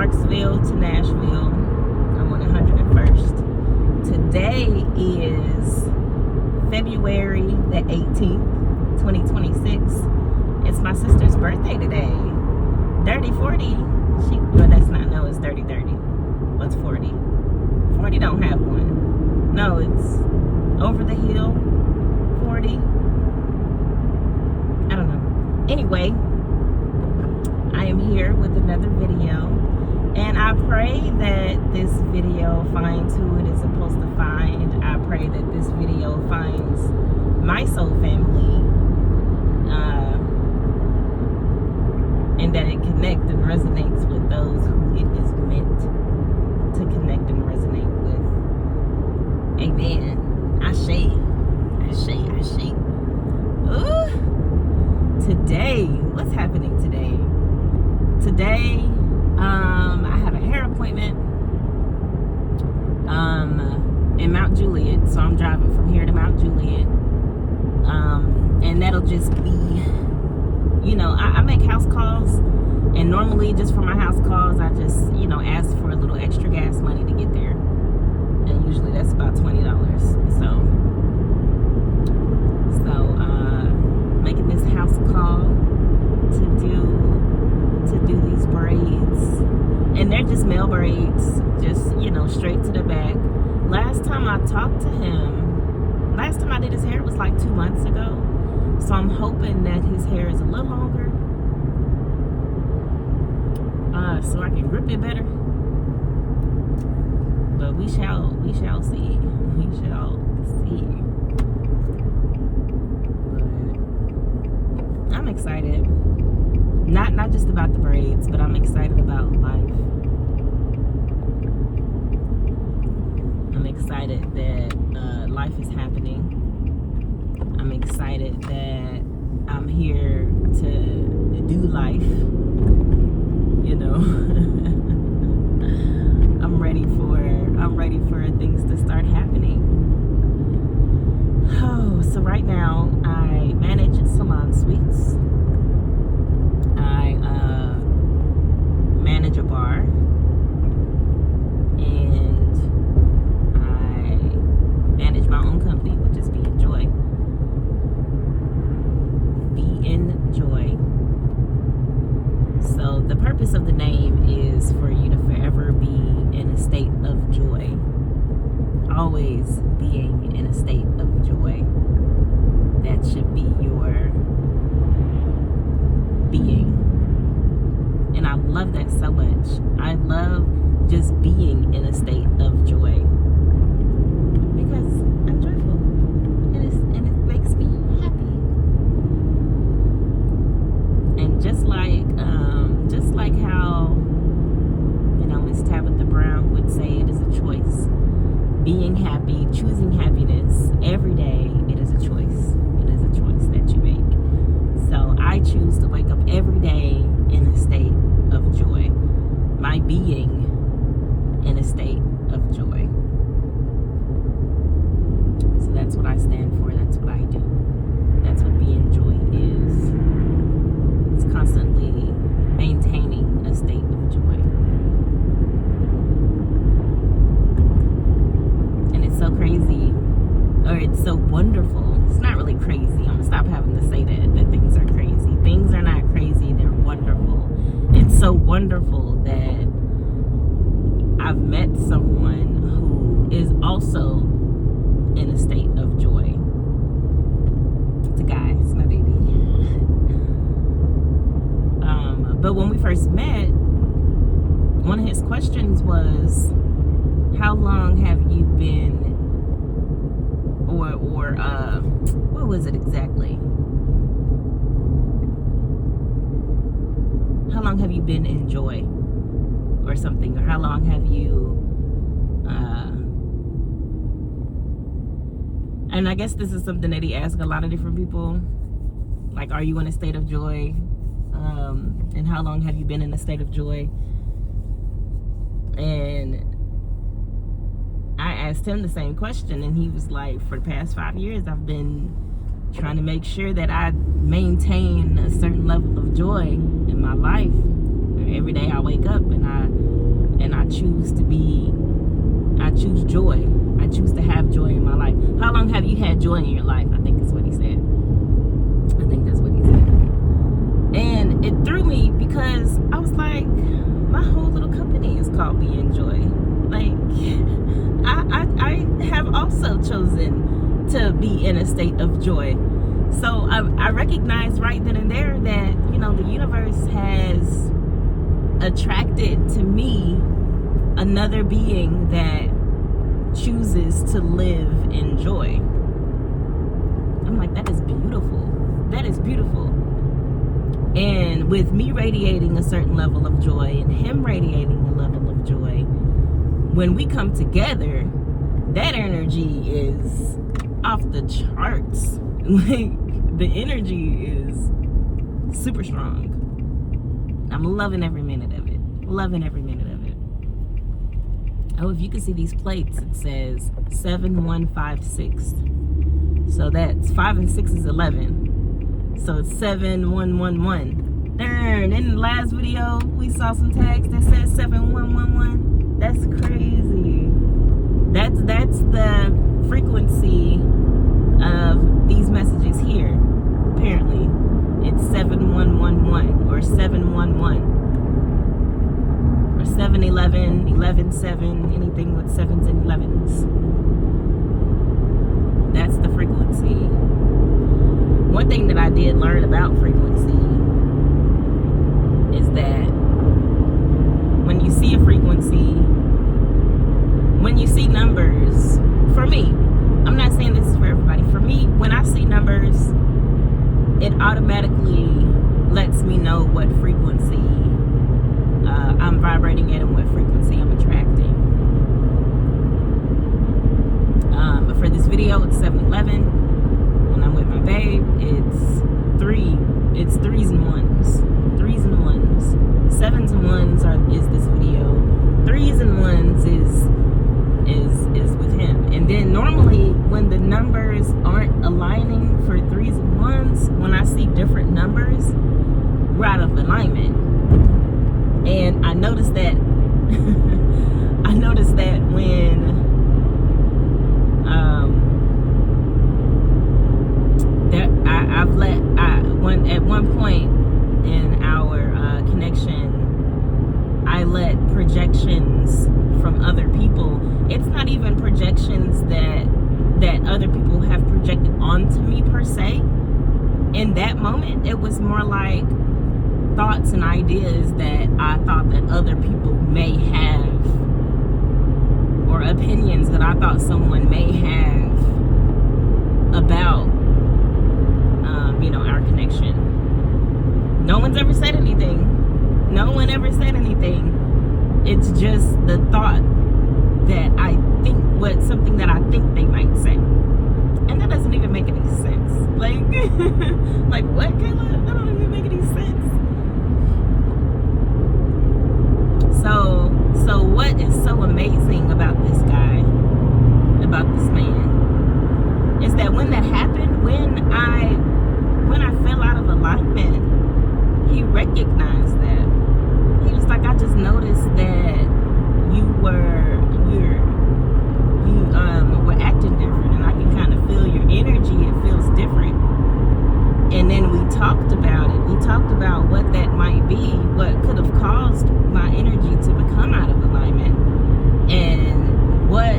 Clarksville to Nashville. I'm on 101st. Today is February the 18th, 2026. It's my sister's birthday today. Dirty 40. Well, that's not, no, it's Dirty 30. What's 40? 40 don't have one. No, it's over the hill 40. I don't know. Anyway, I am here with another video, and I pray that this video finds who it is supposed to find. I pray that this video finds my soul family, and that it connects and resonates with those who it is meant to connect and resonate with. Amen. Ashe. Ashe. Ashe. Ooh. Today, what's happening today? Today, I have a hair appointment in Mount Juliet, so I'm driving from here to Mount Juliet, and that'll just be, you know, I make house calls, and normally just for my house calls, I just, you know, ask for a little extra gas money to get there, and usually that's about $20. So making this house call to do these braids, and they're just male braids, just, you know, straight to the back. Last time I talked to him, last time I did his hair was like 2 months ago, so I'm hoping that his hair is a little longer, so I can grip it better. But we shall see. We shall see. But I'm excited. Not just about the braids, but I'm excited about life. I'm excited that life is happening. I'm excited that I'm here to do life. You know, I'm ready for things to start happening. Oh, so right now I manage Salon Suites. I manage a bar, and I manage my own company, which is Be In Joy. Be In Joy. So the purpose of the name is for you to forever be in a state of joy. Always being in a state of joy. That should be your being. And I love that so much. I love just being in a state of joy, because I'm joyful, and it makes me happy. And just like how, you know, Miss Tabitha Brown would say, it is a choice. Being happy, choosing happiness every day, it is a choice. It is a choice that you make. So I choose to wake up every day in a state of joy. My being in a state of joy. So that's what I stand for. That's what I do. That's what Be In Joy is. It's constantly maintaining a state of joy. And it's so crazy, or it's so wonderful. It's not really crazy. I'm gonna stop having to say that things are crazy. Things are not crazy, they're wonderful. It's so wonderful that I've met someone who is also in a state of joy. It's a guy, it's my baby. But when we first met, one of his questions was, how long have you been, or what was it exactly? How long have you been in joy, or something? Or how long have you, and I guess this is something that he asked a lot of different people, like, are you in a state of joy? And how long have you been in a state of joy? And I asked him the same question, and he was like, for the past 5 years, I've been trying to make sure that I maintain a certain level of joy in my life. Every day I wake up and I I choose joy. I choose to have joy in my life. How long have you had joy in your life? I think that's what he said. I think that's what he said. And it threw me because I was like, my whole little company is called Be in Joy. Like, I have also chosen to be in a state of joy. So I recognized right then and there that, you know, the universe has attracted to me another being that chooses to live in joy. I'm like, that is beautiful. That is beautiful. And with me radiating a certain level of joy and him radiating a level of joy, when we come together, that energy is off the charts. Like, the energy is super strong. I'm loving every minute of it. Loving every minute of it. Oh, if you can see these plates, it says 7156. So that's 5 and 6 is 11. So it's 7111. Darn, in the last video, we saw some tags that said 7111. That's crazy. That's the frequency of these messages here. Apparently, it's 7111 or 711 or 711, 117, anything with 7s and 11s. That's the frequency. One thing that I did learn about frequency is that when you see a frequency, when you see numbers, for me, I'm not saying this is for everybody. For me, when I see numbers, it automatically lets me know what frequency I'm vibrating at and what frequency I'm attracting. But for this video, it's 7-11. When I'm with my babe, it's 3. It's 3s and 1s. 3s and 1s. 7s and 1s is this video. 3s and 1s is with him. And then normally when the numbers aren't aligning for 3s and 1s, when I see different numbers, we're out of alignment. And I noticed that when at one point in our connection, I let projections from other people. It's not even projections that other people have projected onto me per se. In that moment, it was more like thoughts and ideas that I thought that other people may have, or opinions that I thought someone may have about our connection. No one's ever said anything. No one ever said anything. It's just the thought that I think, something that I think they might say. And that doesn't even make any sense. Like, like what, Kayla? That don't even make any sense. So what is so amazing about this guy, about this man, is that when that happened, when I fell out of alignment, he recognized that. He was like, I just noticed that you were acting different, and I can kind of feel your energy. It feels different. And then we talked about it. We talked about what that might be, what could have caused my energy to become out of alignment, and what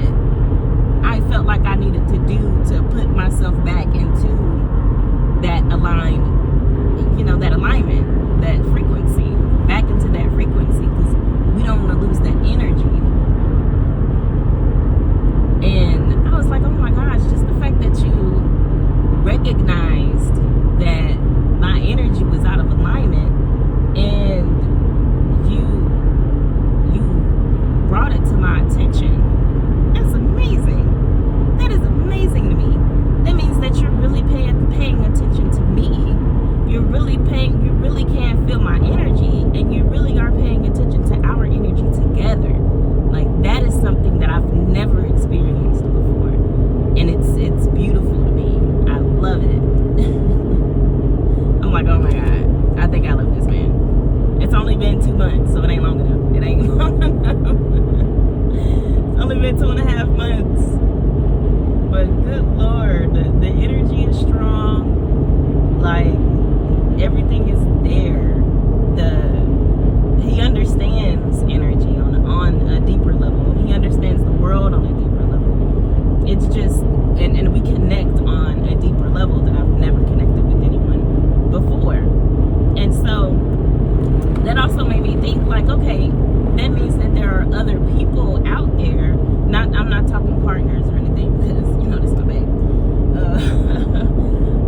I felt like I needed to do to put myself back into that aligned, that alignment, that frequency, back into that frequency, because we don't want to lose that energy. And I was like, oh my gosh, just the fact that you recognized that my energy was out of alignment, and you brought it to my attention. That's amazing. That is amazing to me. That means that everything is there. He understands energy on a deeper level. He understands the world on a deeper level. It's just, and we connect on a deeper level that I've never connected with anyone before. And so that also made me think, like, okay, that means that there are other people out there. I'm not talking partners or anything, because you know that's my babe.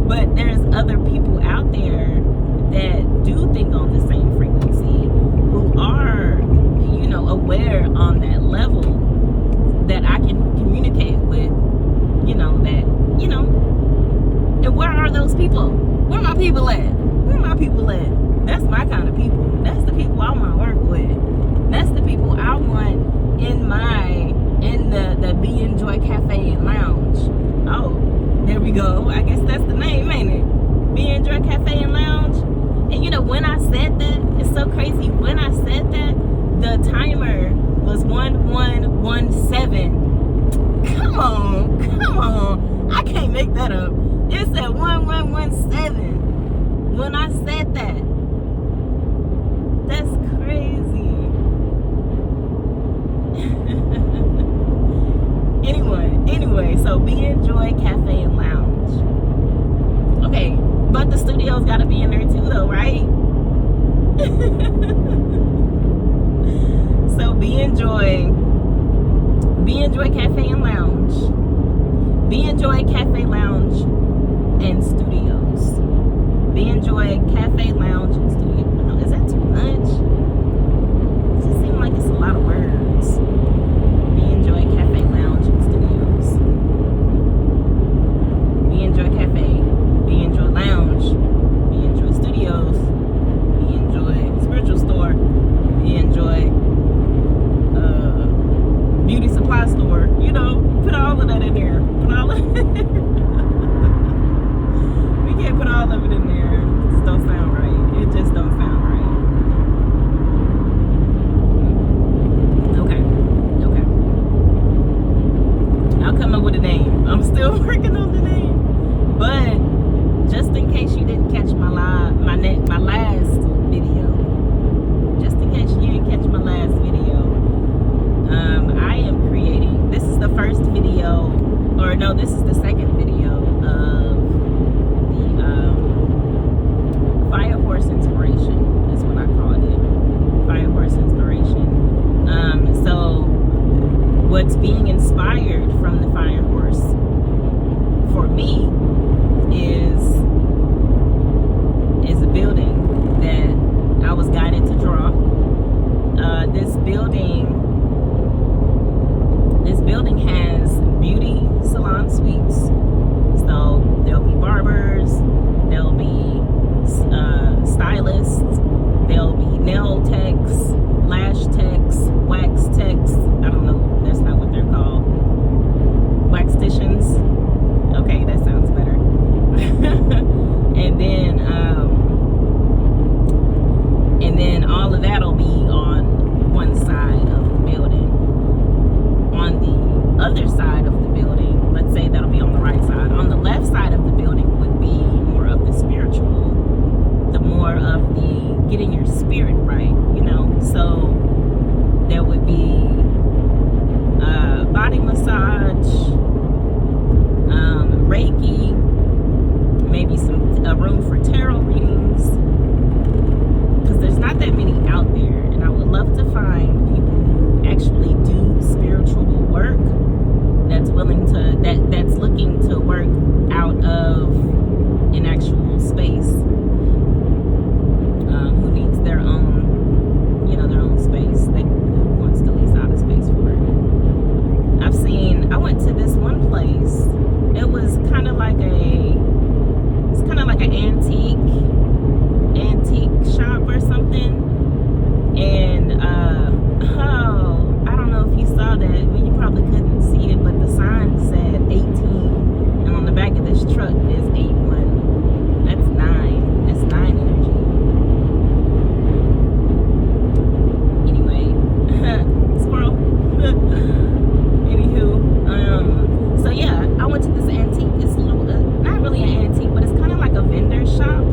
But there's other people out there that do think on the same frequency, who are, aware on that level, that I can communicate with, and where are those people? Where my people at? Where my people at? That's my kind of people. That's the people I want to work with. That's the people I want in the Be Enjoy Cafe and Lounge. Oh, there we go. I guess that's the name, ain't it? Be Enjoy Cafe and Lounge. And when I said that, it's so crazy. When I said that, the timer was 1117. Come on. I can't make that up. It said 1117 when I said that. That's crazy. Anyway, so Be Enjoy Cafe and Lounge. Okay, but the studio's gotta be in there too though, right? So Be Enjoy Cafe and Lounge. Be Enjoy Cafe Lounge and Studios. Be Enjoy Cafe Lounge and Studios. Is that too much? It just seems like it's a lot of words. Be Enjoy Cafe Lounge and Studios. Be Enjoy Cafe. Be Enjoy Lounge. Be Enjoy Studios. Be Enjoy Spiritual Store. Be Enjoy Beauty Supply Store. Put all of that in there. Put all of it. We can't put all of it in there. It just don't sound right. It just don't sound right. Okay. I'll come up with a name. I'm still working on the name. But just in case you didn't catch my last video. Just in case you didn't catch my last video. I am creating, this is the first video, or no, this is the second video of the Fire Horse Inspiration, is what I called it. Fire Horse Inspiration. So what's being inspired from the Fire Horse for me is a building that I was guided to draw. This building has beauty salon suites. So there'll be barbers, there'll be stylists, there'll be nail techs, lash techs, wax techs. I don't know, that's not what they're called. Waxticians. Okay, that sounds better. and then all of that'll be on one side of the building. On the other side of the building, let's say that'll be on the right side. On the left side of the building would be more of the spiritual, the more of the getting your spirit right, So there would be body massage, Reiki, maybe a room for tarot readings, because there's not that many out there, and I would love to find people who actually do spiritual work that's looking to work out of an actual space, who needs their own space, who wants to lease out a space for it. I went to this one place. It was kind of like an antique shop or something, and I don't know if you saw that, but you probably couldn't see it, but the sign said 18, and on the back of this truck is 81. That's 9. That's 9 energy. Anyway, squirrel. Anywho, so yeah, I went to this antique. It's not really an antique, but it's kind of like a vendor shop.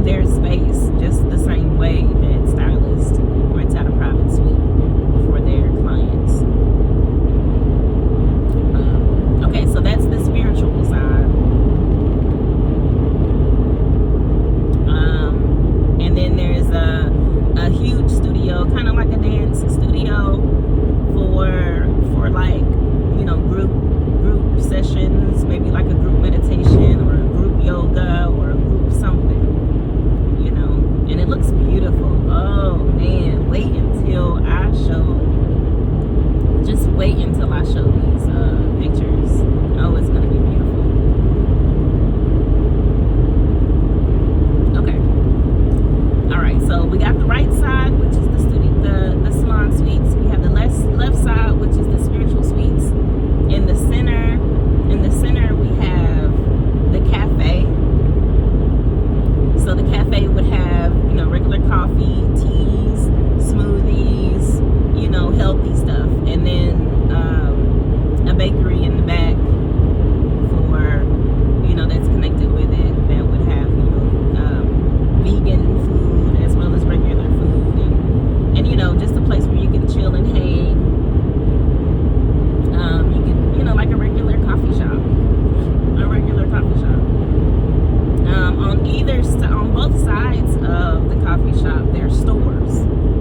their space just the same way that stylists rent out a private suite for their clients. Okay, so that's the spiritual side. And then there's a huge studio, kind of like a dance studio for like, you know, group sessions, maybe like a group meditation or a group yoga or a group something, you know. And it looks beautiful. Oh man, wait until I show these pictures. Oh, it's gonna be beautiful. Okay. All right, so we got the right side, which is the salon suites. We have the left side, which is the spiritual suites. In the center we have the cafe. So the cafe would have, you know, regular coffee, teas, smoothies, you know, healthy stuff. And then a bakery in the back for, you know, that's connected with it, that would have, you know, vegan food as well as regular food, and you know, just a place where you can chill and hang. You can, you know, like a regular coffee shop. On both sides of the coffee shop, there's stores.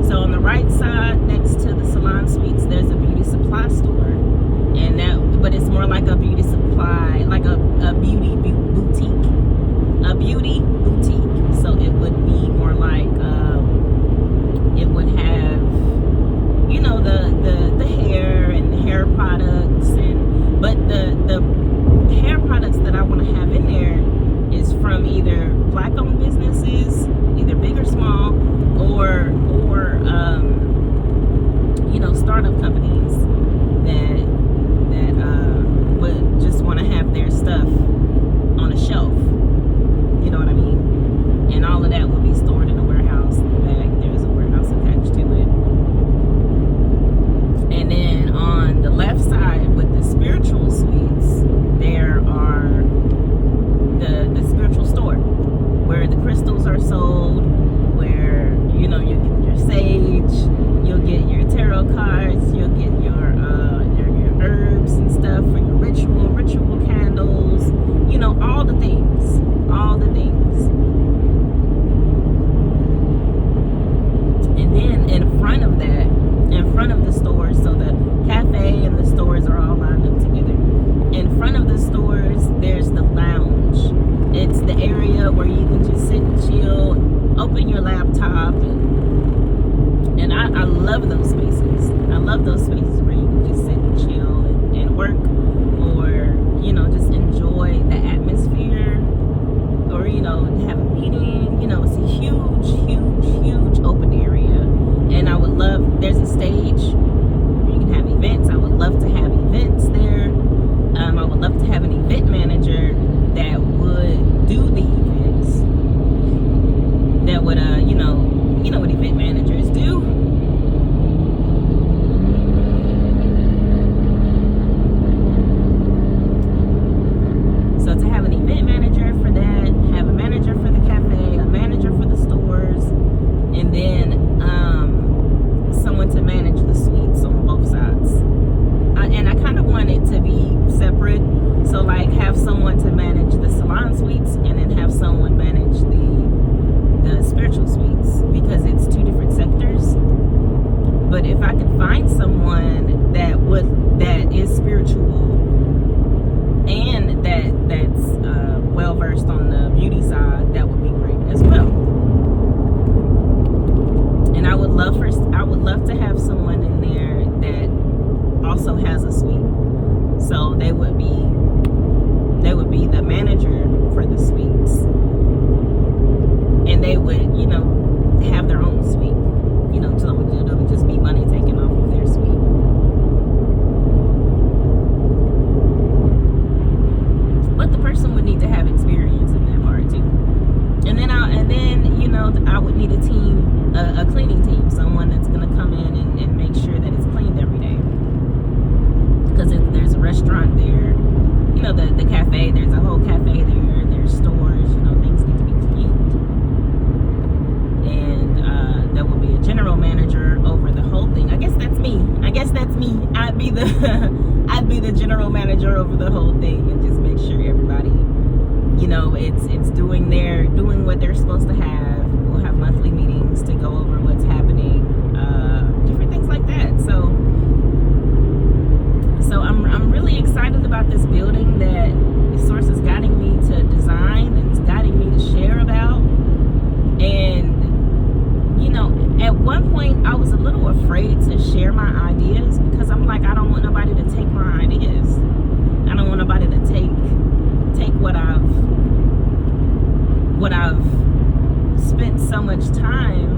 So on the right side, next to the salon suites, there's a beauty supply store, but it's more like a beauty supply, like a beauty boutique, So it would be more like, it would have, you know, the hair and hair products, but the hair products that I want to have in there is from either black-owned businesses, either big or small, or you know, startup companies that would just want to have their stuff on a shelf. You know what I mean? And all of that would be stored in a warehouse in the back. There's a warehouse attached to it. And then on the left side with the spiritual suites, there are the spiritual store where the crystals are sold, where, you know, you get your sage, you'll get your tarot cards, you'll get your herbs and stuff for your ritual candles, you know, all the things. And then in front of the stores, so the cafe and the stores are all lined up together. In front of the stores, there's the lounge. It's the area where you can just sit and chill, open your laptop, and I love those spaces. I love those spaces where you can just sit and chill and work, or, you know, just enjoy the atmosphere, or, you know, have a meeting. You know, it's a huge open area, and I would love, there's a stage where you can have events. I would love to have events there. I would love to have an event manager that would do the events, that would, you know what event managers do. So to have an event manager for that, have a manager for the cafe, a manager for the stores, and then someone to manage the suites on both sides. And I kind of want it to be separate. So like have someone to manage the salon suites, and then have someone manage the spiritual suites, because it's two different sectors. But if I could find someone that is spiritual and that's well versed on the beauty side, that would be great as well. And I would love to have someone in there that also has a suite. So they would be the manager for the suites, and they would, you know, have their own suite. You know, so it would just be money taken off of their suite. But the person would need to have experience in that part too. And then you know, I would need a team, a cleaning team, someone that's going to come in and make sure that it's cleaned every day. Because if there's a restaurant there, you know, the cafe, there's a whole cafe there, there's stores, you know, things need to be cleaned. be the I'd be the general manager over the whole thing and just make sure everybody, you know, it's doing what they're supposed to have. We'll have monthly meetings to go over what's happening, different things like that. So I'm really excited about this building that Source is guiding me to design and it's guiding me to share about. And you know, at one point I was a little afraid to share my ideas because I'm like, I don't want nobody to take my ideas. I don't want nobody to take what I've spent so much time,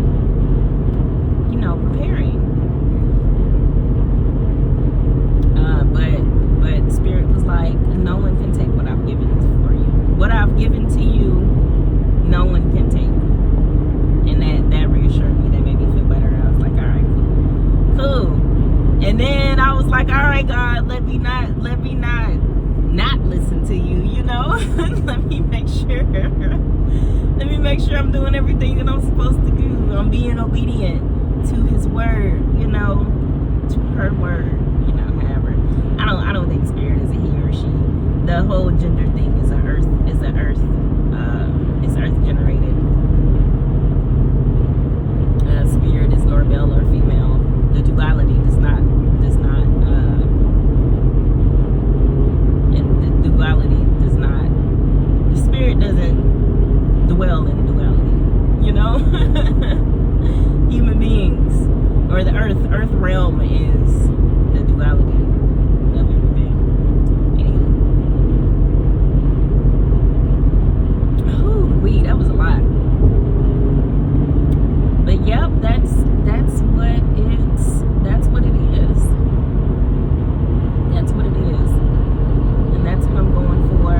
you know, preparing. But Spirit was like, no one can take what I've given for you. What I've given to you, no one can take. And that reassured me. That made me feel better. I was like, all right, cool. And then I was like, all right, God, let me not listen to you, you know? Let me make sure I'm doing everything that I'm supposed to do. I'm being obedient to his word, you know, to her word, you know, however. I don't think Spirit is a he or she. The whole gender thing is earth generated. Spirit is nor male or female. The duality does not the spirit doesn't dwell in duality, you know. Human beings, or the earth realm is the duality of everything. Anyway, that was a lot. But yep, that's what it is. That's what it is. And that's what I'm going for.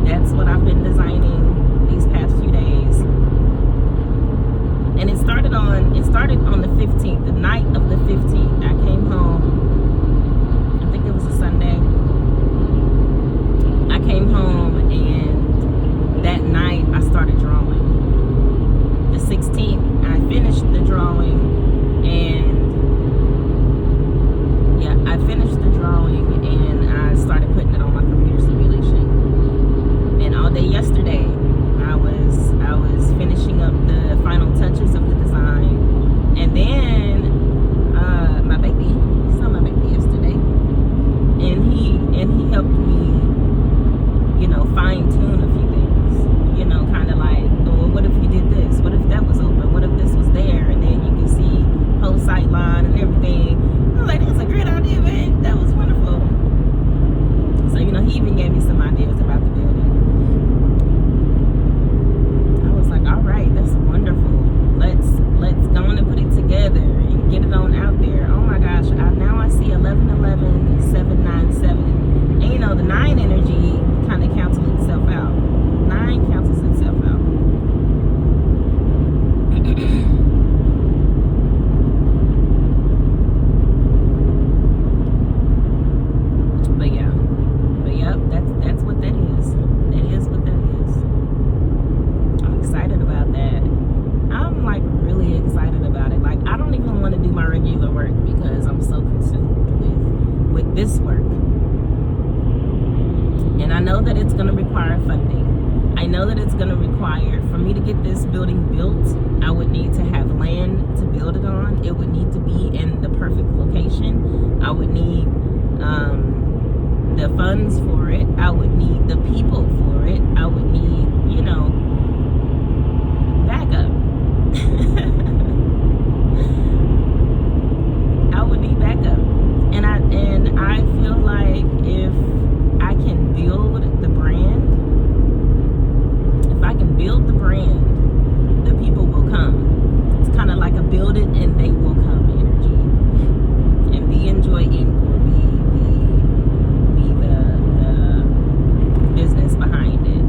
That's what I've been designing these past few days. And it started on the 15th, the night of the 15th. I came home. I think it was a Sunday. I came home and that night I started drawing. The 16th, I finished the drawing, and I started putting it on my computer simulation. And all day yesterday, I was finishing up the final touches of the design, and then my baby saw my baby yesterday, and he helped me, you know, fine tune a few things. You know, kind of like, oh, what if you did this? What if that was open? What if this was there? And then you can see whole sight line and everything. I was like, that's a great idea, man. That was wonderful. So, you know, he even gave me some ideas about the building. I was like, all right, that's wonderful. Let's go on and put it together and get it on out there. Oh my gosh, now I see 1111 797. And you know, the 9 energy kind of cancels itself out. 9 cancels itself out. But yep, that's what that is. That is what that is. I'm excited about that. I'm like really excited about it. Like, I don't even want to do my regular work because I'm so consumed with this work. And I know that it's going to require funding. I know that it's going to require, for me to get this building built, I would need to have land to build it on. It would need to be in the perfect location. I would need the funds for it. I would need the people for it. I would need, you know, backup. I would need backup. And I feel like if I can build the brand, the people will come. It's kind of like a build it and they will come energy. And Be Enjoy Inc. will be the business behind it.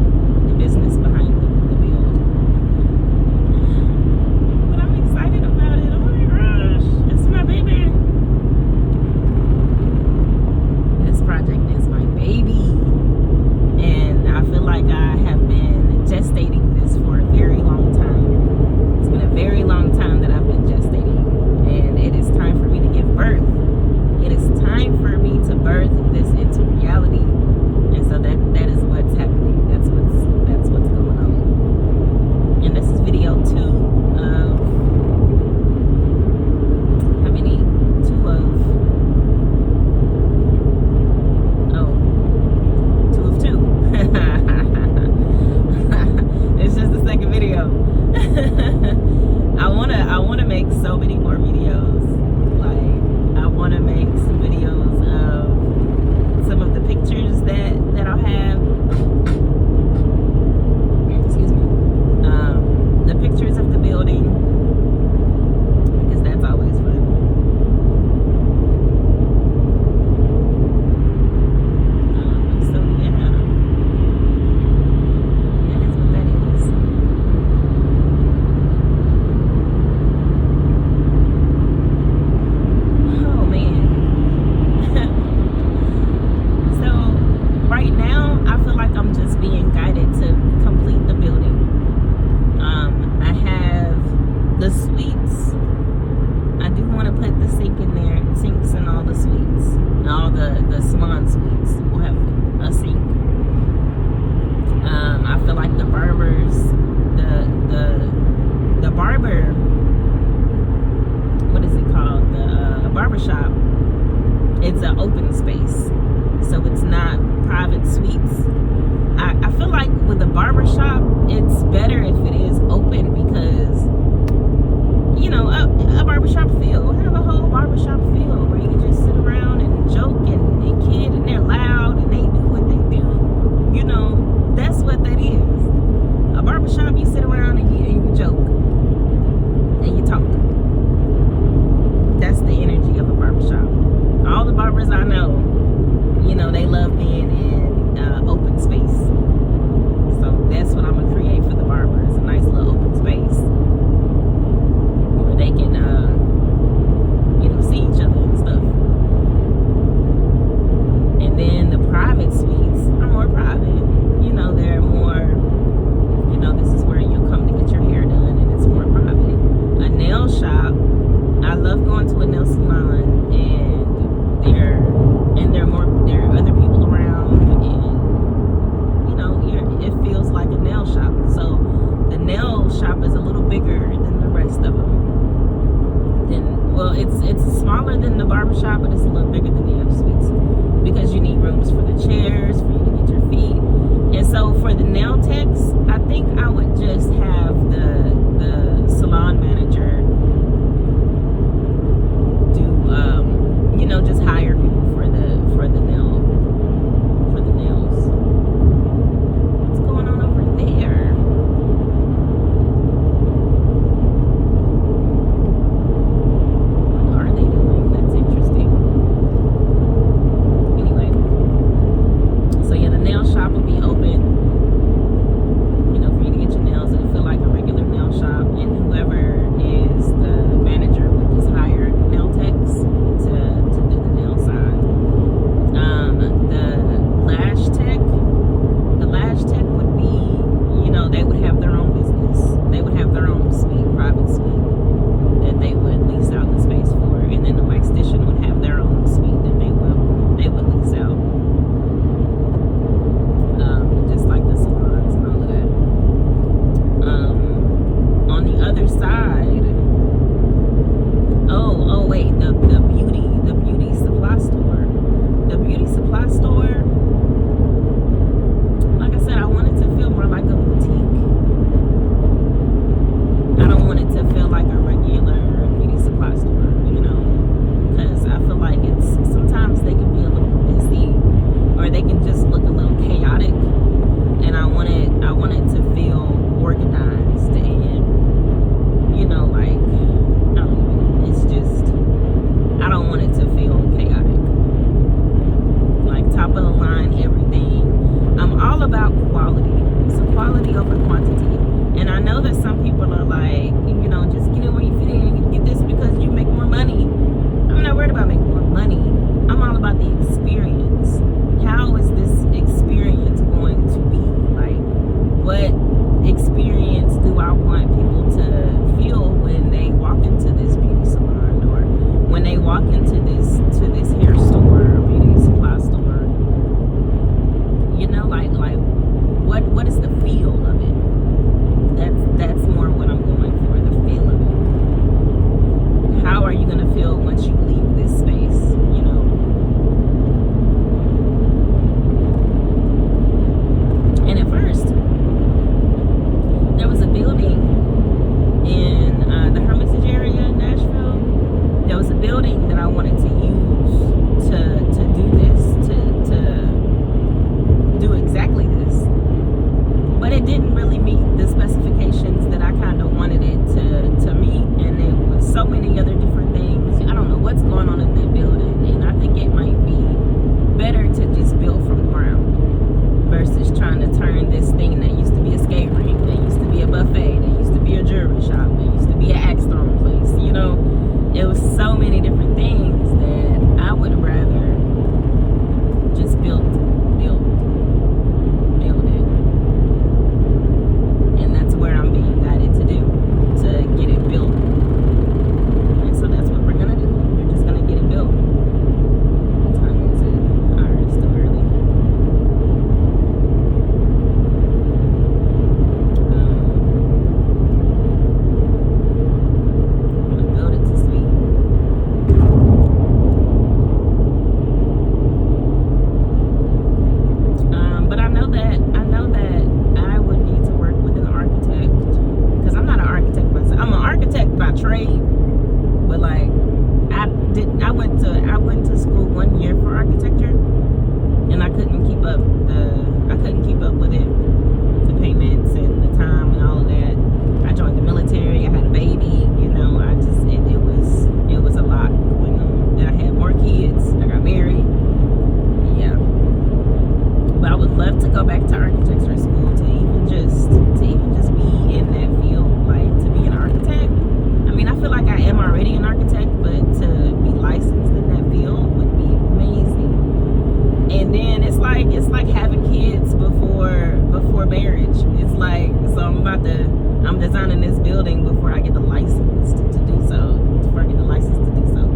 barber, what is it called? The barber shop. It's an open space, so it's not private suites. I feel like with a barber shop, it's better if it is open because, you know, a barbershop feel. Have a whole barbershop feel where you can just sit around and joke and kid, and they're loud and they do what they do. You know, that's what that is. A barbershop, you sit around and you joke and you talk. That's the energy of a barbershop. All the barbers I know, you know, they love being in open space. So that's what I'm gonna create for the barbers, a nice little open space where they can, you know, see each other and stuff. And then the private suites are more private. You know, they're more, you know, this is where you'll come to get your hair done, and it's more private. A nail shop, I love going to a nail salon, and there are other people around, and you know, it feels like a nail shop. So the nail shop is a little bigger than the rest of them. Well, it's smaller than the barber shop, but it's a little bigger than the other suites because you need rooms for the chairs for you to get your feet. And so for the nail techs, I think I would just have the salon manager do, you know, just hire people for the nails. What's going on over there? What are they doing? That's interesting. Anyway, so yeah, the nail shop will be open, you know, for you to get your nails. It'll feel like a regular nail shop, and whoever is the manager would just hire nail techs to do the nail side. The lash tech would be, you know, they would have their own business. They would have their own suite, private suite that they would lease out the space for, and then the waxtician would have their own suite that they would lease out. Just like the salons and all of that. On the other side, oh wait, the beauty supply store. The beauty supply store, like I said, I want it to feel more like a boutique. I don't want it to feel like a regular beauty supply store, you know, because I feel like sometimes they can be a little busy, or they can just look a little chaotic, and I want it to feel organized, and, you know, like, it's just, I don't want it to feel chaotic. Like top of the line, everything. I'm all about quality. So quality over quantity. And I know that some people are like, you know, just get in where you fit in and get this because you make more money. I'm not worried about making more money. I'm all about the experience. How is this experience going to be? Like, what experience do I want people to feel when they walk into this beauty salon, or when they walk into this hair store or beauty supply store? You know, like what is the feel of it? That's more what I'm going for, the feel of it. How are you gonna feel once you leave this space, you know? And at first, there was a building in the Hermitage area in Nashville. There was a building that I wanted to use to do this, to do exactly this. But it didn't really meet the specifications that I kind of wanted it to meet, and it was so many other different things. I don't know what's going on in that building, and I think it might be better to just build from the ground versus trying to turn this thing that used to be a skate rink, that used to be a buffet, that used to be a jewelry shop, that used to be an axe throwing place, you know. It was so many different things that I would rather just build it. And that's where I'm being guided to do, to get it built. And so that's what we're gonna do. We're just gonna get it built. What time is it? Alright, it's still early. designing this building before I get the license to do so. Before I get the license to do so.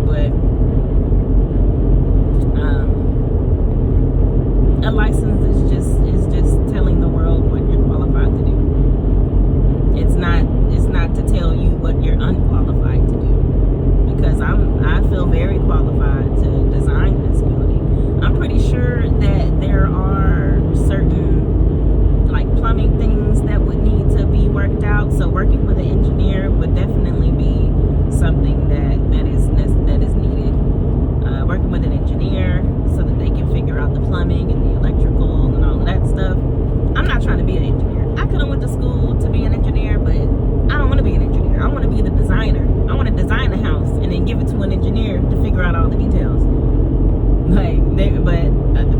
But a license is just telling the world what you're qualified to do. It's not to tell you what you're unqualified to do. Because I feel very qualified to design this building. I'm pretty sure that there are certain like plumbing things that would need to be worked out. So working with an engineer would definitely be something that is needed. Working with an engineer so that they can figure out the plumbing and the electrical and all of that stuff. I'm not trying to be an engineer. I could have went to school to be an engineer, but I don't want to be an engineer. I want to be the designer. I want to design the house and then give it to an engineer to figure out all the details.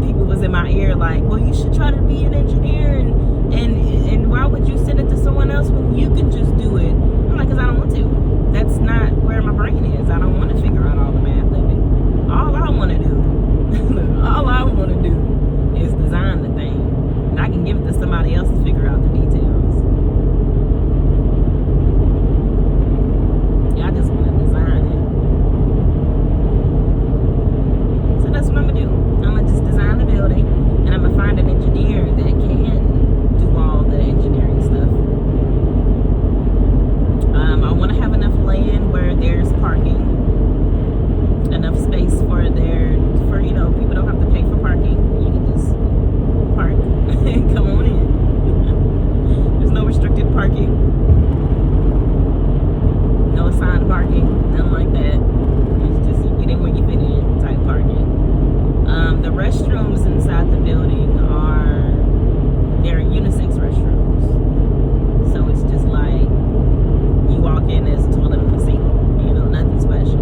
People was in my ear like, well, you should try to be an engineer, and why would you send it to someone else when you can just do it? I'm like, because I don't want to. That's not where my brain is. I don't want to figure out all the math of it. All I want to do is design the thing. And I can give it to somebody else to figure out the details. Yeah, I just want to design it. So that's what I'm going to do. I'm going to just design the building, and I'm going to find an engineer that can do all the engineering stuff. I want to have enough land where there's parking, enough space for people don't have to pay for parking. You can just park and come on in. There's no restricted parking, no assigned parking, nothing like that. It's just you get in where you fit in type parking. The restrooms inside the building they're unisex restrooms. So it's just like you walk in, there's a toilet on the sink. Nothing special.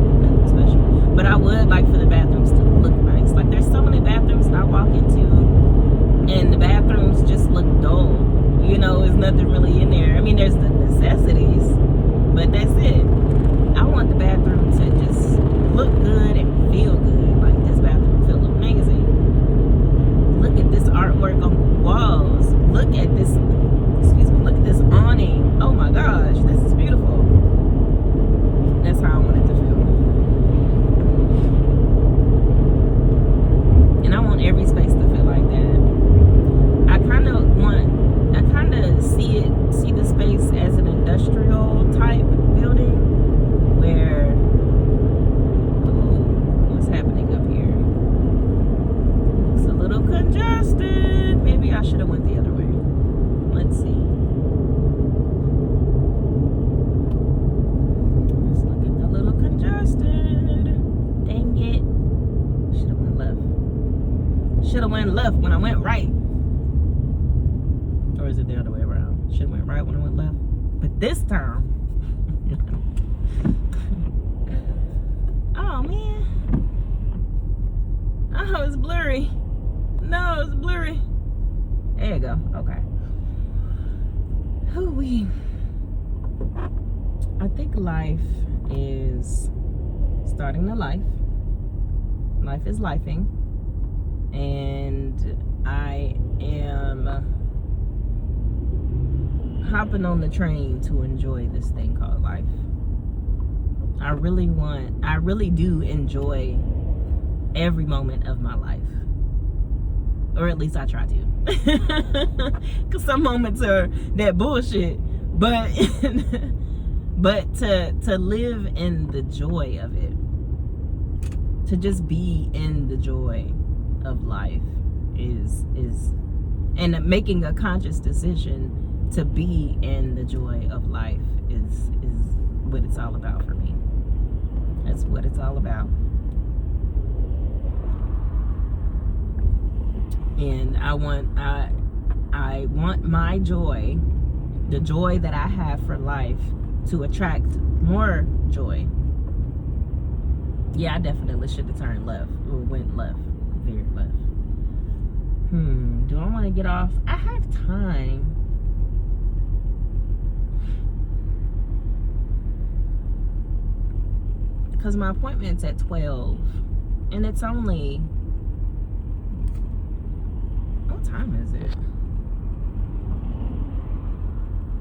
But I would like for the bathrooms to look nice. Like there's so many bathrooms that I walk into and the bathrooms just look dull. There's nothing really in there. I mean, there's the necessities, but that's it. I want the bathroom to just look good and feel good. Like this bathroom feels amazing. Look at this artwork on the walls. Look at this awning. Oh my gosh, this is beautiful. That's how I want it to feel. And I want every space to feel like that. I kind of see the space as an industrial type building where, what's happening up here? It's a little congested. Maybe I should have went the other way. Let's see. It's looking a little congested. Dang it. Should have went left. Should have went left when I went right. Or is it the other way around? Should have went right when I went left. But this time. Oh man. Oh, it's blurry. No, it's blurry. There you go. Okay. Hoo-wee. I think life is starting to life. Life is lifing. And I am hopping on the train to enjoy this thing called life. I really do enjoy every moment of my life. Or at least I try to. Because some moments are that bullshit. But to live in the joy of it. To just be in the joy of life is and making a conscious decision to be in the joy of life is what it's all about for me. That's what it's all about. And I want my joy, the joy that I have for life, to attract more joy. Yeah, I definitely should have turned left or went left, veered left. Do I want to get off? I have time. Because my appointment's at 12 and it's only, what time is it?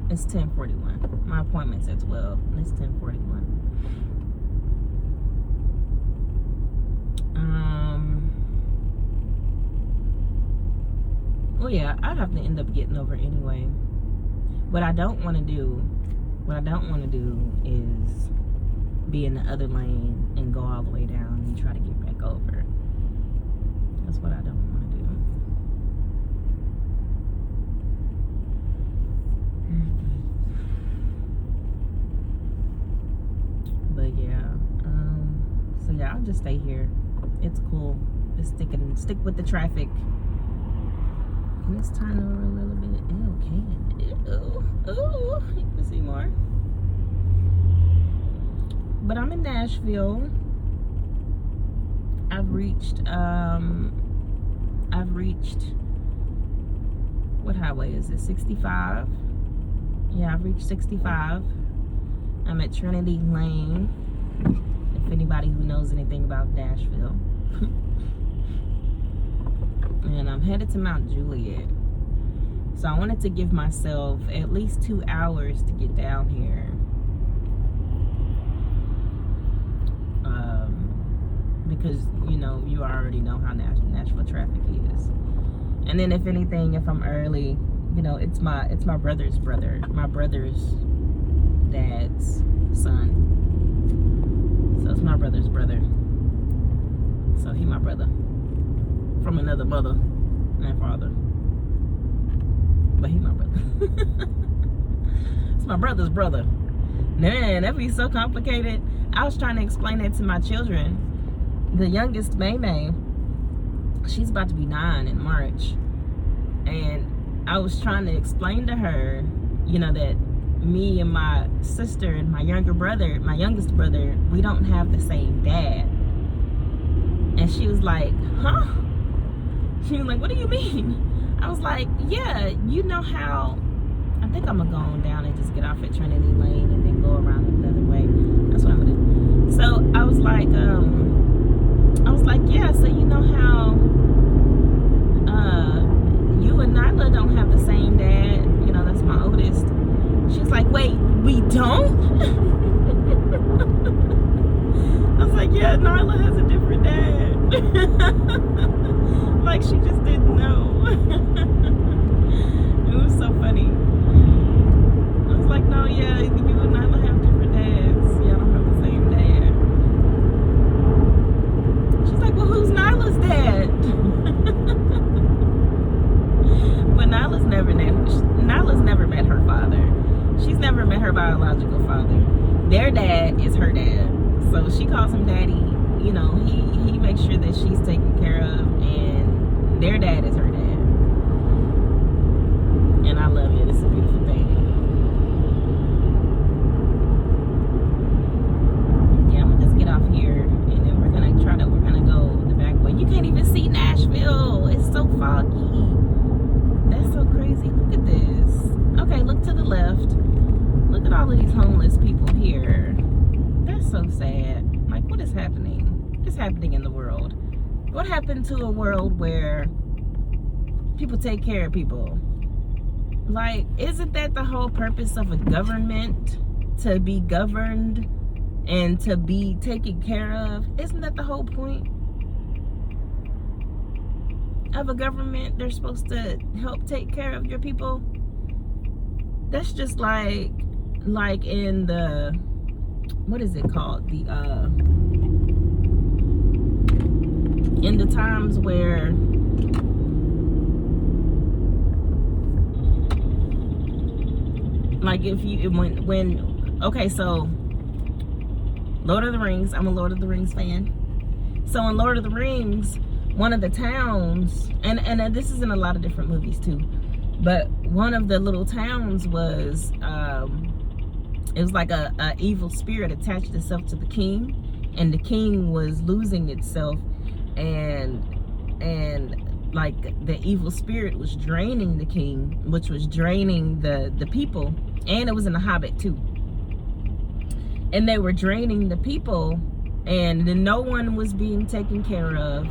It's 10:41. My appointment's at 12, and it's 10:41. Well, yeah, I'd have to end up getting over anyway. What I don't want to do is be in the other lane and go all the way down and try to get back over. That's what I don't want to do. But yeah, so yeah, I'll just stay here. It's cool. Just stick with the traffic. Let's turn over a little bit. Ooh, you can see more. But I'm in Nashville. I've reached what highway is it? 65. Yeah, I've reached 65. I'm at Trinity Lane. If anybody who knows anything about Nashville. And I'm headed to Mount Juliet. So I wanted to give myself at least 2 hours to get down here. Because, you know, you already know how Nashville traffic is. And then if anything, if I'm early, you know, it's my brother's brother. My brother's dad's son. So it's my brother's brother. So he my brother. From another mother and father. But he my brother. It's my brother's brother. Man, that'd be so complicated. I was trying to explain that to my children. The youngest, May, she's about to be 9 in March. And I was trying to explain to her, you know, that me and my sister and my youngest brother, we don't have the same dad. And she was like, huh? She was like, what do you mean? I was like, yeah, you know how, I think I'm gonna go on down and just get off at Trinity Lane and then go around another way. That's what I'm gonna do. So I was like, yeah, so you know how you and Nyla don't have the same dad, you know, that's my oldest. She's like, wait, we don't? I was like, yeah, Nyla has a different dad. Like she just didn't know. It was so funny. I was like, no, yeah, you and Nyla have different dads. Y'all don't have the same dad. She's like, well, who's Nyla's dad? But Nyla's never met her father. She's never met her biological father. Their dad is her dad. So she calls him daddy. You know, he makes sure that she's taken care of, and their dad is her dad. And I love it. It's a beautiful thing. Yeah, I'm gonna just get off here, and then we're gonna go the back way. You can't even see Nashville. It's so foggy. That's so crazy. Look at this. Okay, look to the left. Look at all of these homeless people here. That's so sad. Like, what is happening? What is happening in the world? What happened to a world where people take care of people? Like, isn't that the whole purpose of a government? To be governed and to be taken care of? Isn't that the whole point of a government? They're supposed to help take care of your people. That's just like in the, what is it called? The in the times where like if you when okay, so Lord of the Rings, I'm a Lord of the Rings fan. So in Lord of the Rings, one of the towns, and this is in a lot of different movies too, but one of the little towns was it was like a evil spirit attached itself to the king, and the king was losing itself, and like the evil spirit was draining the king, which was draining the people. And it was in The Hobbit too. And they were draining the people, and no one was being taken care of.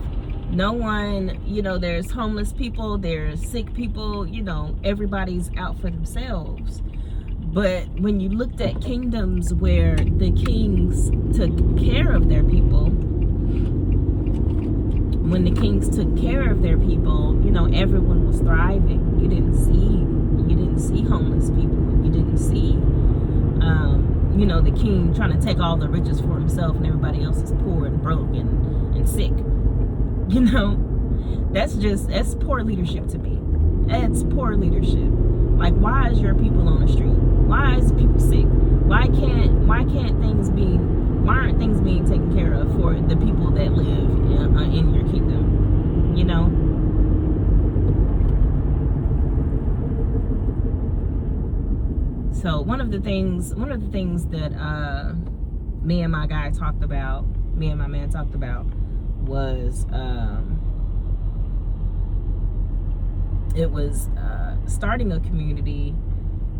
No one, you know, there's homeless people, there's sick people, you know, everybody's out for themselves. But when you looked at kingdoms where the kings took care of their people, when the kings took care of their people, you know, everyone was thriving. You didn't see homeless people. You didn't see, you know, the king trying to take all the riches for himself and everybody else is poor and broke and sick. You know, that's poor leadership to me. That's poor leadership. Like, why is your people on the street? Why is people sick? Why aren't things being taken care of for the people that live in your kingdom? You know? So one of the things that me and my man talked about was it was starting a community.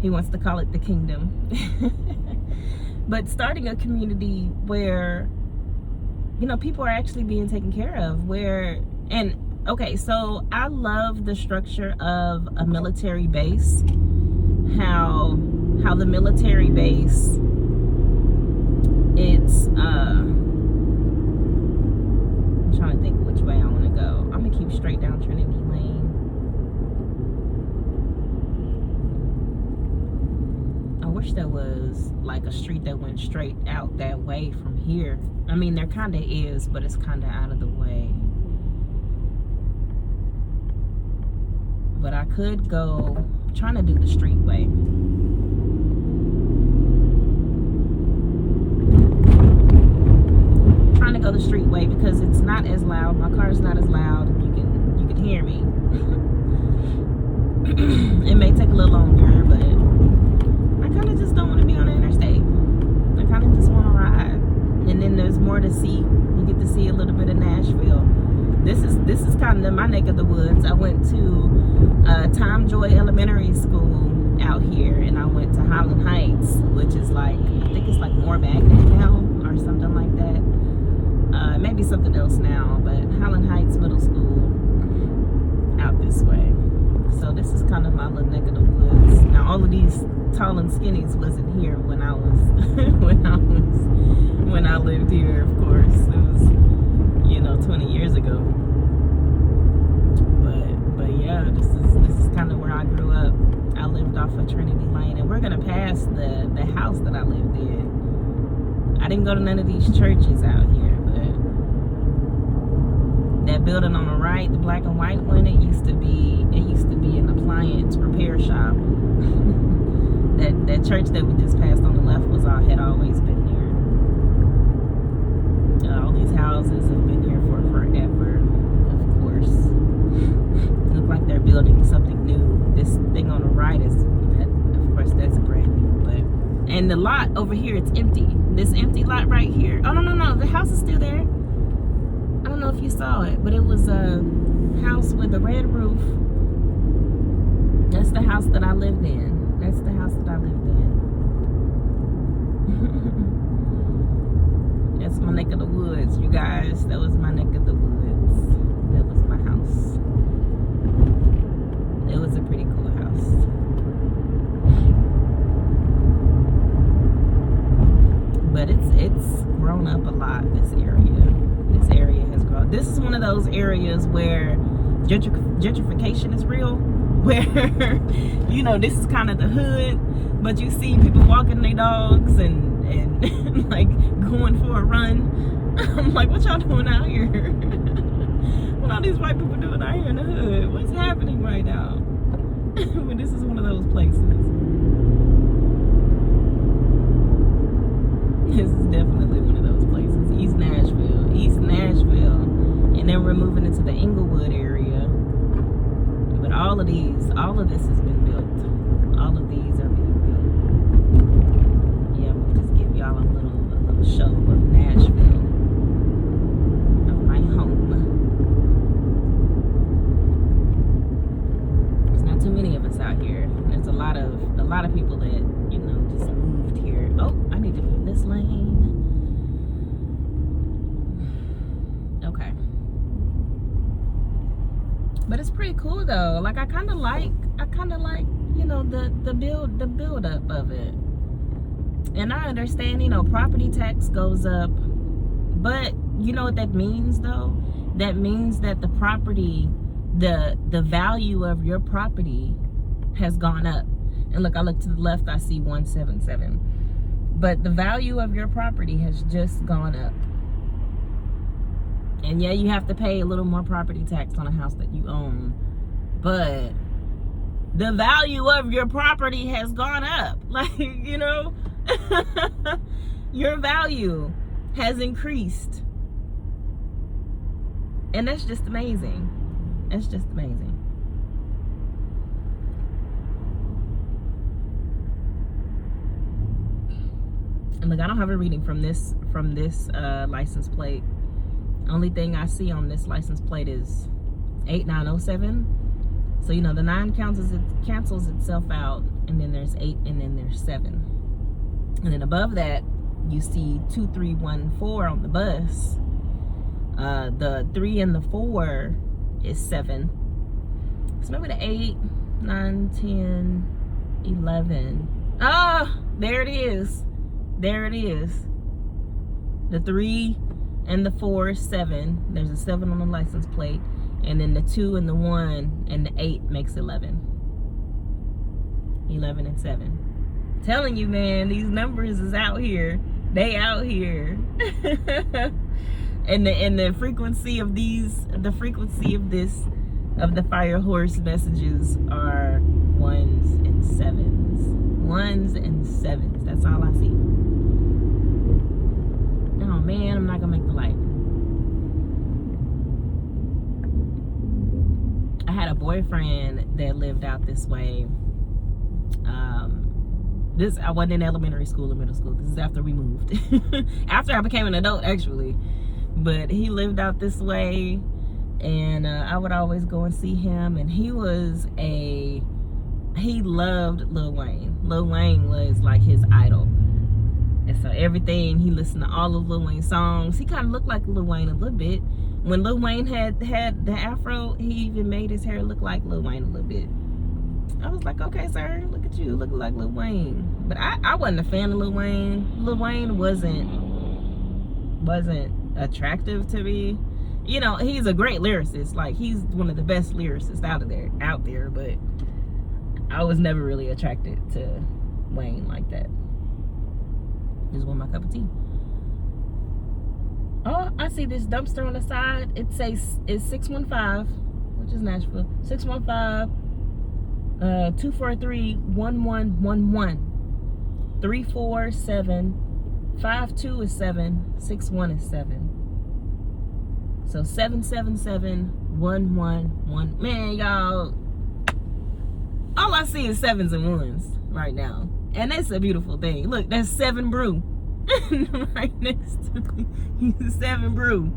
He wants to call it the kingdom. But starting a community where, you know, people are actually being taken care of, okay, so I love the structure of a military base. How the military base, it's I'm trying to think which way I want to go. I'm gonna keep straight down Trinity Lane. I wish there was like a street that went straight out that way from here. I mean, there kind of is, but it's kind of out of the way. But I could go, trying to do the street way. Trying to go the street way because it's not as loud. My car is not as loud. You can hear me. It may take a little longer, but I kind of just don't want to be on the interstate. I kind of just want to ride. And then there's more to see. You get to see a little bit of Nashville. This is kind of my neck of the woods. I went to Tom Joy Elementary School out here, and I went to Highland Heights, which is like, I think it's like more Magnet now or something like that. Maybe something else now, but Highland Heights Middle School out this way. So this is kind of my little neck of the woods. Now all of these tall and skinnies wasn't here when I was when I lived here, of course. It was, you know, 20 years ago. But yeah, this is kind of where I grew up. I lived off of Trinity Lane, and we're gonna pass the house that I lived in. I didn't go to none of these churches out here, but that building on the right, the black and white one, it used to be an appliance repair shop. that church that we just passed on the left had always been there. All these houses have been here for forever, of course. Look like they're building something new. This thing on the right of course, that's brand new. And the lot over here, it's empty. This empty lot right here. Oh, no. The house is still there. I don't know if you saw it, but it was a house with a red roof. That's the house that I lived in. That's the house that I lived in. That's my neck of the woods, you guys. That was my neck of the woods. That was my house. It was a pretty cool house. But it's grown up a lot, this area. This area has grown. This is one of those areas where gentrification is real. Where, you know, this is kind of the hood, but you see people walking their dogs and like going for a run. I'm like, what y'all doing out here? What all these white people doing out here in the hood? What's happening right now? But this is one of those places. This is definitely one of those places. East Nashville. And then we're moving into the Inglewood area. But all of this has been built. All of these are being built. Yeah, I'm gonna just give y'all a little show of Nashville, of my home. There's not too many of us out here. There's a lot of people that, you know, just moved here. Oh, I need to be in this lane. Okay. But it's pretty cool though. Like I kind of like, you know, the build up of it. And I understand, you know, property tax goes up, but you know what that means though? That means that the property, the value of your property has gone up. And look, I look to the left, I see 177. But the value of your property has just gone up. And yeah, you have to pay a little more property tax on a house that you own. But the value of your property has gone up. Like, you know, your value has increased. And that's just amazing. It's just amazing. And look, I don't have a reading from this license plate. Only thing I see on this license plate is 8907. So you know the 9 cancels itself out, and then there's 8, and then there's 7, and then above that you see 2314 on the bus. The 3 and the 4 is 7. So maybe the 8, 9, 10, 11. Ah, there it is. There it is. The 3 and the 4 is 7. There's a 7 on the license plate. And then the 2 and the 1 and the 8 makes 11. 11 and 7. Telling you, man, these numbers is out here. They out here. and the frequency of these, the fire horse messages are 1s and 7s. 1s and 7s. That's all I see. Oh man, I'm not gonna make the light. I had a boyfriend that lived out this way. I wasn't in elementary school or middle school. This is after we moved. After I became an adult, actually. But he lived out this way, and I would always go and see him. And he loved Lil Wayne. Lil Wayne was like his idol. And so everything, he listened to all of Lil Wayne's songs. He kind of looked like Lil Wayne a little bit. When Lil Wayne had the afro, he even made his hair look like Lil Wayne a little bit. I was like, okay, sir, look at you, looking like Lil Wayne. But I wasn't a fan of Lil Wayne. Lil Wayne wasn't attractive to me. You know, he's a great lyricist. Like, he's one of the best lyricists out there. But I was never really attracted to Wayne like that. Just want my cup of tea. Oh, I see this dumpster on the side. It says it's 615, which is Nashville. 615-243-1111. 347. 52 is 7. 61 is 7. So 777-111. Man, y'all, all I see is 7s and 1s right now. And that's a beautiful thing. Look, that's 7 Brew. Right next to me. 7 Brew.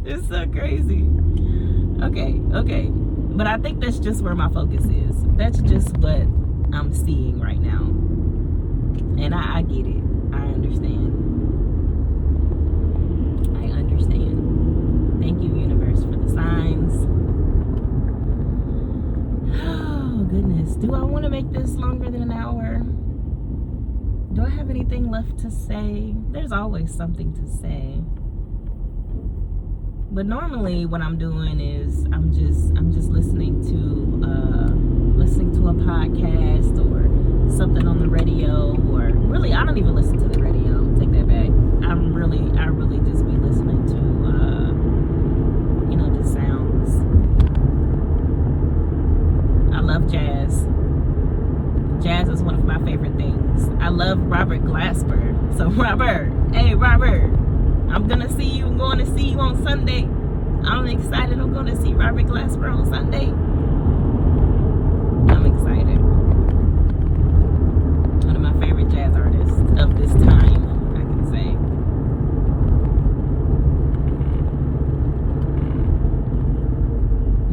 It's so crazy. Okay. But I think that's just where my focus is. That's just what I'm seeing right now. And I get it. I understand. Thank you, universe, for the signs. Oh, goodness. Do I want to make this longer than an hour? Do I have anything left to say? There's always something to say. But normally what I'm doing is I'm just listening to a podcast or something on the radio, or really I don't even listen to the radio. Take that back. I really just be listening to just sounds. I love jazz. Jazz is one of my favorite things. I love Robert Glasper. So Robert, I'm going to see you. I'm going to see you on Sunday. I'm excited. I'm going to see Robert Glasper on Sunday. I'm excited. One of my favorite jazz artists of this time, I can say.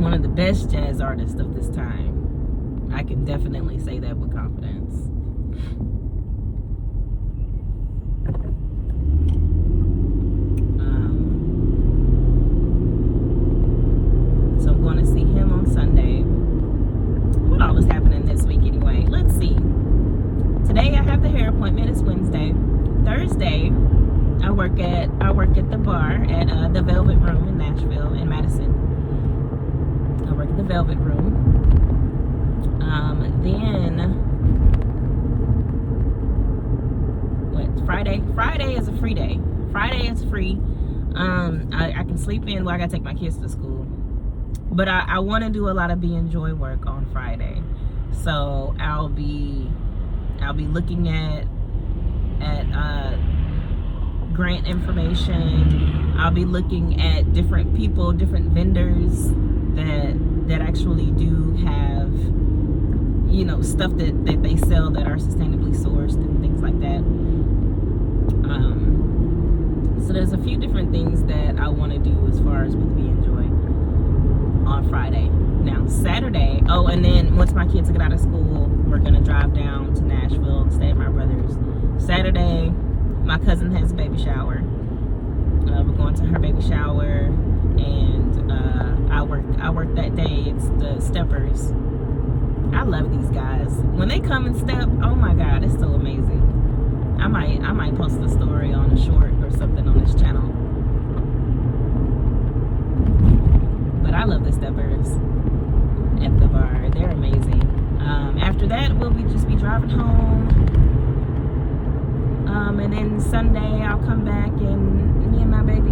One of the best jazz artists of this time. I can definitely say that with confidence. work at the bar at the Velvet Room in Nashville, in Madison. I work at the Velvet Room. Then what? Friday is a free day. Friday is free. I can sleep in. Well, I gotta take my kids to school, but I want to do a lot of Be Enjoy work on Friday. So I'll be looking at grant information. I'll be looking at different people, different vendors that actually do have, you know, stuff that they sell that are sustainably sourced and things like that. So there's a few different things that I want to do as far as with Be Enjoy on Friday. Now Saturday, and then once my kids get out of school, we're gonna drive down to Nashville and stay at my brother's. Saturday, my cousin has a baby shower. We're going to her baby shower, and I work that day. It's the steppers. I love these guys. When they come and step, oh my God, it's so amazing. I might post a story on a short or something on this channel. But I love the steppers at the bar. They're amazing. After that, we'll just be driving home. And then Sunday, I'll come back, and me and my baby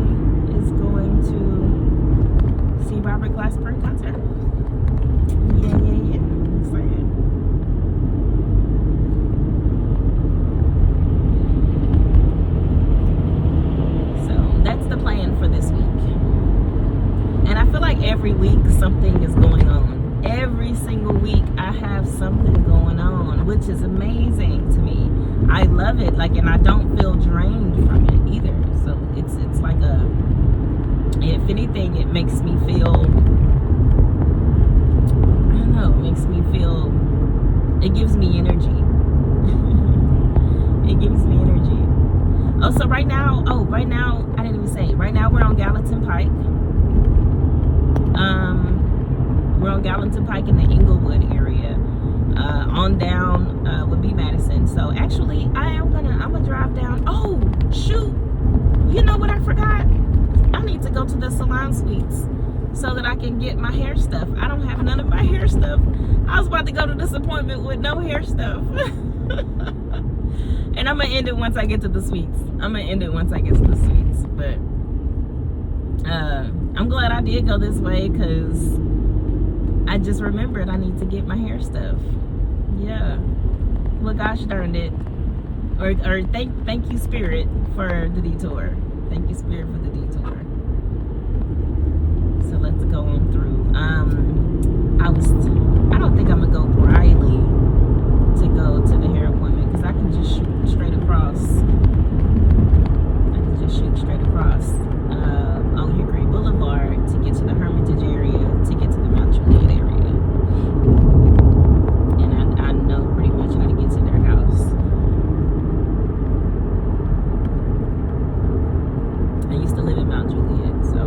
is going to see Robert Glasper in concert. Yeah. Excited. So that's the plan for this week. And I feel like every week something is going on. Every single week I have something going on, which is amazing to me. I love it, and I don't feel drained from it either. So it's like if anything, it makes me feel, I don't know, it gives me energy. It gives me energy. So right now, I didn't even say, right now we're on Gallatin Pike. We're on Gallatin Pike in the Inglewood area. On down would be Madison. So actually, I'm gonna drive down. Oh shoot! You know what I forgot? I need to go to the Salon Suites so that I can get my hair stuff. I don't have none of my hair stuff. I was about to go to this appointment with no hair stuff. And I'm gonna end it once I get to the suites. But I'm glad I did go this way, because I just remembered I need to get my hair stuff. Yeah. Well, gosh darn it. Or thank you, Spirit, for the detour. Thank you, Spirit, for the detour. So let's go on through. I don't think I'm gonna go Briley to go to the hair appointment, because I can just shoot straight across. On Hickory Boulevard to get to the Hermitage area, to get to the Mount Juliet area. And I know pretty much how to get to their house. I used to live in Mount Juliet, so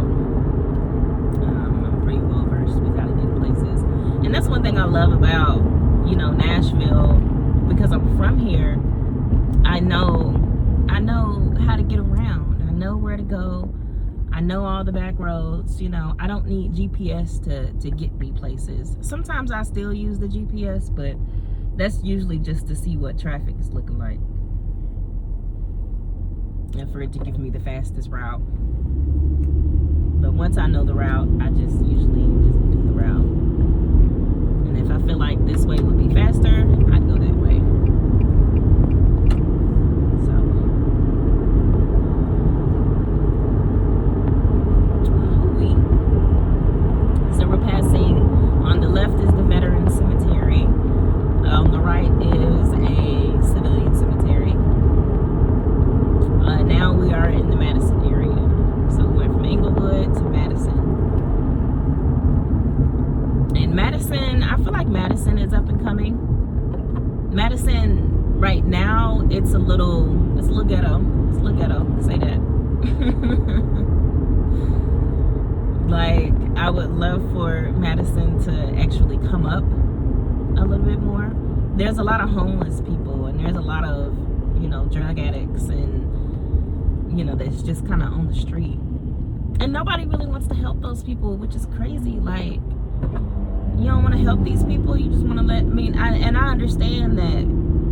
I'm pretty well versed with how to get places. And that's one thing I love about, Nashville, because I'm from here. I know how to get around. I know where to go. I know all the back roads. I don't need GPS to get me places. Sometimes I still use the GPS, but that's usually just to see what traffic is looking like, and for it to give me the fastest route. But once I know the route, I just usually just do the route. And if I feel like this way would be faster, I'd go that way. So we're passing. On the left is the Veteran Cemetery. On the right is a civilian cemetery. Now we are in the Madison area. So we went from Inglewood to Madison. And Madison, I feel like Madison is up and coming. Madison right now, it's a little ghetto. It's a little ghetto. Say that. Like, I would love for Madison to actually come up a little bit more. There's a lot of homeless people, and there's a lot of, drug addicts, and that's just kind of on the street. And nobody really wants to help those people, which is crazy. Like, you don't want to help these people. You just want to I understand that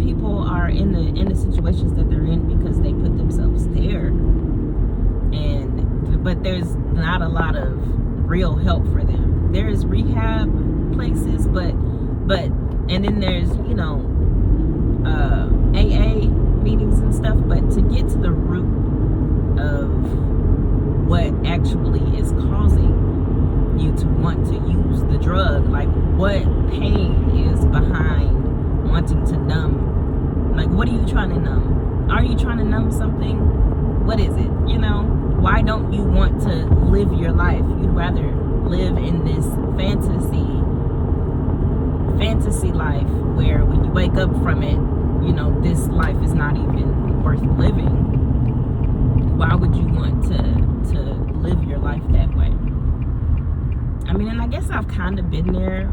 people are in the situations that they're in because they put themselves there. But there's not a lot of real help for them. There's rehab places, but and then there's, AA meetings and stuff. But to get to the root of what actually is causing you to want to use the drug, like what pain is behind wanting to numb, like what are you trying to numb? Are you trying to numb something? What is it? Why don't you want to live your life? You'd rather live in this fantasy life where when you wake up from it, this life is not even worth living. Why would you want to live your life that way? And I guess I've kind of been there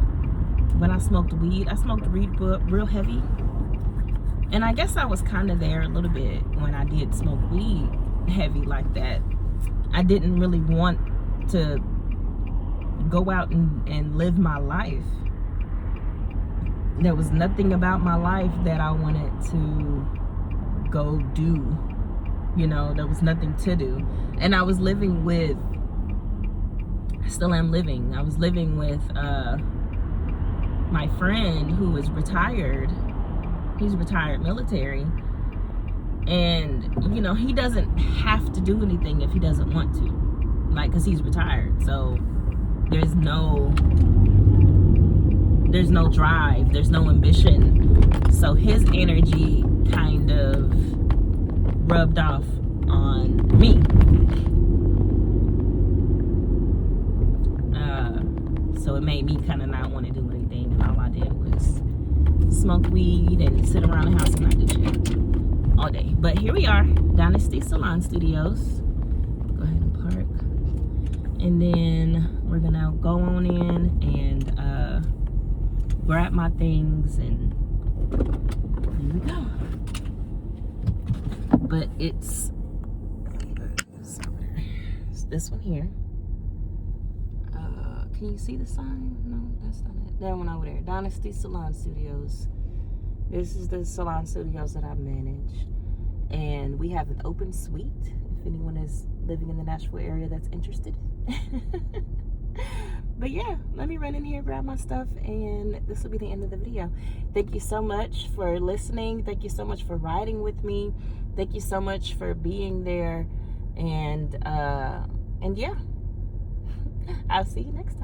when I smoked weed. I smoked weed real heavy. And I guess I was kind of there a little bit when I did smoke weed heavy like that. I didn't really want to go out and live my life. There was nothing about my life that I wanted to go do. There was nothing to do. And I was living with, I still am living. I was living with my friend who is retired. He's retired military. And, he doesn't have to do anything if he doesn't want to. Because he's retired. So there's no drive. There's no ambition. So his energy kind of rubbed off on me. So it made me kind of not want to do anything. And all I did was smoke weed and sit around the house and not do shit all day. But here we are, Dynasty Salon Studios. Go ahead and park. And then we're gonna go on in and grab my things, and here we go. But it's this one here. Can you see the sign? No, that's not it. That one over there, Dynasty Salon Studios. This is the salon studios that I manage, and we have an open suite if anyone is living in the Nashville area that's interested. But yeah, let me run in here, grab my stuff, and this will be the end of the video. Thank you so much for listening. Thank you so much for riding with me. Thank you so much for being there, and yeah, I'll see you next time.